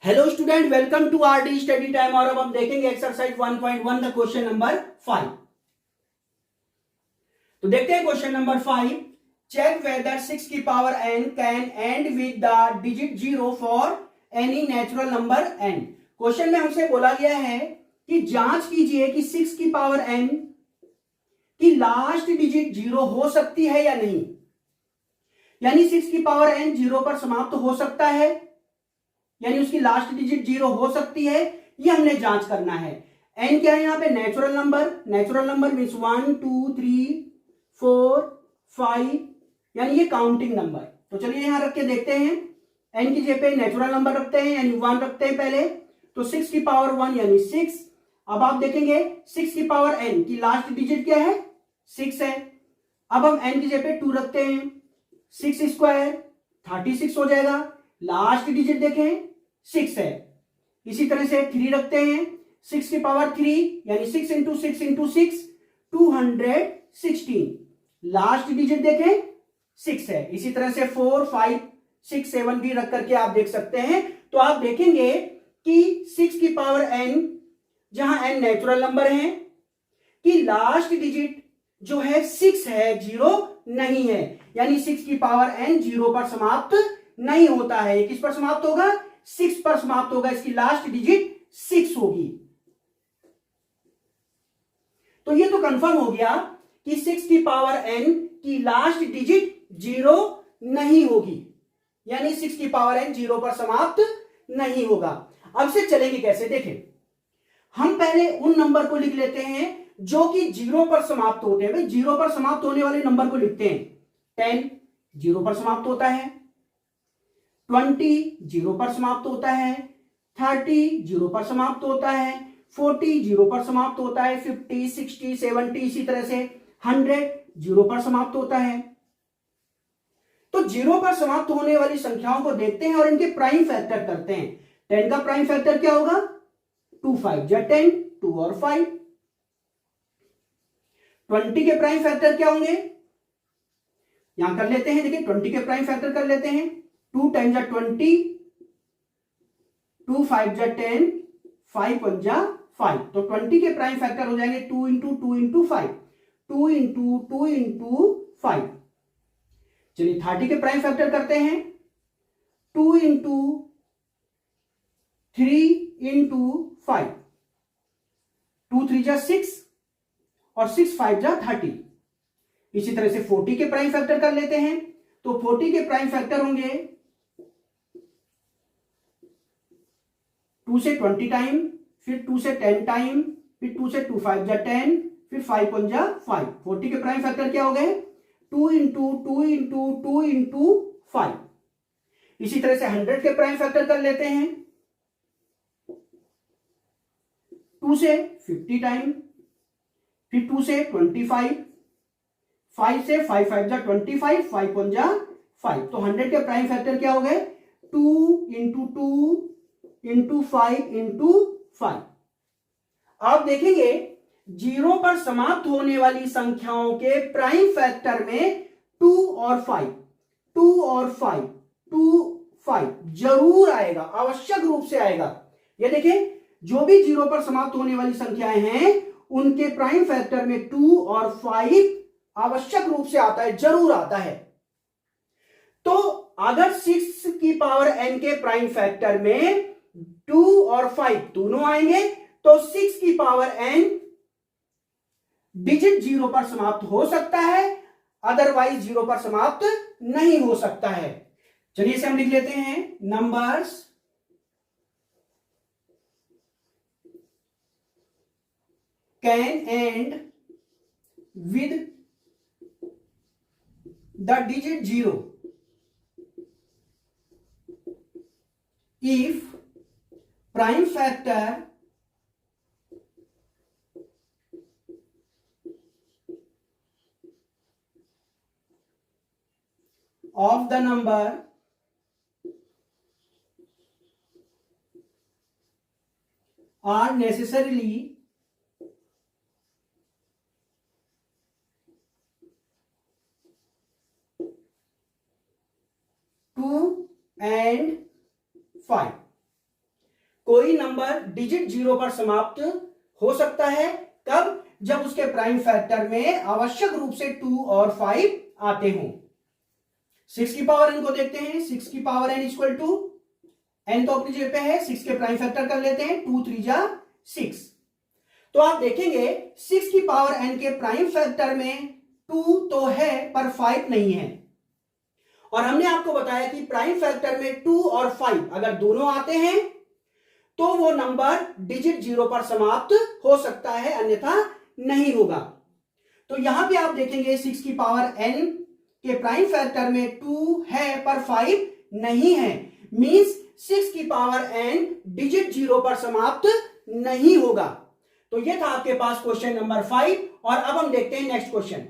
Hello student, welcome to RD study time. और अब हम देखेंगे एक्सरसाइज 1.1 का क्वेश्चन नंबर 5। तो देखते हैं क्वेश्चन नंबर 5। चेक वेदर 6 की power n can and with the digit 0 for any natural number n। Question में हमसे बोला गया है कि जांच कीजिए कि 6 की पावर n की लास्ट डिजिट 0 हो सकती है या नहीं। यानी 6 की पावर n 0 पर समाप्त हो सकता है, यानी उसकी लास्ट डिजिट 0 हो सकती है, ये हमने जांच करना है। n क्या है यहाँ पे? Natural number. Natural number means 1 2 3 4 5, यानी ये काउंटिंग नंबर। तो चलिए यहां रख के देखते हैं। n की जगह पे नेचुरल नंबर रखते हैं, यानी 1 रखते हैं पहले। तो 6 की पावर 1 यानी 6। अब आप देखेंगे 6 की पावर n की लास्ट डिजिट क्या है? 6 है। अब हम n की जगह पे 2 रखते हैं। 6 स्क्वायर 36 हो जाएगा। लास्ट डिजिट देखें 6 है। इसी तरह से 3 रखते हैं। 6 की पावर 3 यानी 6 इंटू 6 इंटू 6 216। लास्ट डिजिट देखें 6 है। इसी तरह से 4 5 6 7 भी रख करके आप देख सकते हैं। तो आप देखेंगे कि 6 की पावर n, जहां n नेचुरल नंबर है, कि लास्ट डिजिट जो है 6 है, 0 नहीं है। यानी 6 की पावर n 0 पर समाप्त नहीं होता है। किस पर समाप्त होगा? 6 पर समाप्त होगा। इसकी लास्ट डिजिट 6 होगी। तो ये तो कंफर्म हो गया कि 6 की पावर n की लास्ट डिजिट 0 नहीं होगी, यानी 6 की पावर n 0 पर समाप्त नहीं होगा। अब से चलेंगे कैसे, देखें। हम पहले उन नंबर को लिख लेते हैं जो कि 0 पर समाप्त होते हैं। भाई 0 पर समाप्त होने वाले नंबर को लिखते हैं। 10 0 पर समाप्त होता है, 20 0 पर समाप्त होता है, 30 0 पर समाप्त होता है, 40 0 पर समाप्त होता है, 50 60 70 इसी तरह से 100 0 पर समाप्त होता है। तो 0 पर समाप्त होने वाली संख्याओं को देखते हैं और इनके प्राइम फैक्टर करते हैं। 10 का प्राइम फैक्टर क्या होगा? 2 5 या 10, 2 और 5। 20 के प्राइम फैक्टर क्या होंगे? यहां कर लेते हैं। देखिए 20 के प्राइम फैक्टर कर लेते हैं। 2 10 जा 20, 2 5 जा 10, 5 1 जा 5। तो 20 के प्राइम फैक्टर हो जाएंगे 2 इंटू 2 इंटू 5, 2 इंटू 2 इंटू 5। चलिए 30 के प्राइम फैक्टर करते हैं। 2 इंटू 3 इंटू 5, 2 3 जा 6 और 6 5 जा 30। इसी तरह से 40 के प्राइम फैक्टर कर लेते हैं। तो 40 के प्राइम फैक्टर होंगे 2 से 20 टाइम, फिर 2 से 10 टाइम, फिर 2 से 2 5 जा 10, फिर 5 1 जा 5। 40 के प्राइम फैक्टर क्या हो गए? 2 इंटू 2 इंटू 2 इंटू 5। इसी तरह से 100 के प्राइम फैक्टर कर लेते हैं। 2 से 50 टाइम, फिर 2 से 25, 5 से 5 5 जा 25, 5 1 जा 5। तो 100 के प्राइम फैक्टर क्या हो गए? 2 इंटू 2 इंटू 5 इंटू 5। आप देखेंगे 0 पर समाप्त होने वाली संख्याओं के प्राइम फैक्टर में 2 और 5, 2 और 5, 2 5 जरूर आएगा, आवश्यक रूप से आएगा। ये देखिए जो भी 0 पर समाप्त होने वाली संख्याएं हैं उनके प्राइम फैक्टर में 2 और 5 आवश्यक रूप से आता है, जरूर आता है। तो अगर 6 की पावर n के प्राइम फैक्टर में 2 और 5 दोनों आएंगे तो 6 की पावर n डिजिट 0 पर समाप्त हो सकता है, अदरवाइज 0 पर समाप्त नहीं हो सकता है। चलिए इसे हम लिख लेते हैं। Numbers can and with the digit 0 if prime factor of the number are necessarily 2 and 5। कोई नंबर डिजिट 0 पर समाप्त हो सकता है। कब? जब उसके प्राइम फैक्टर में आवश्यक रूप से 2 और 5 आते हों। 6 की पावर n को देखते हैं। 6 की power n equal to, n तो अपनी जगह पे है, 6 के प्राइम फैक्टर कर लेते हैं, 2 3 जा 6। तो आप देखेंगे 6 की पावर n के प्राइम फैक्टर में 2 तो है पर 5 नहीं है। और हमने आपको बताया कि प्राइम फैक्टर में 2 और 5 अगर दोनों आते हैं तो वो नंबर डिजिट 0 पर समाप्त हो सकता है, अन्यथा नहीं होगा। तो यहां पे आप देखेंगे 6 की पावर n के प्राइम फैक्टर में 2 है पर 5 नहीं है, मींस 6 की पावर n डिजिट 0 पर समाप्त नहीं होगा। तो ये था आपके पास क्वेश्चन नंबर 5। और अब हम देखते हैं नेक्स्ट क्वेश्चन।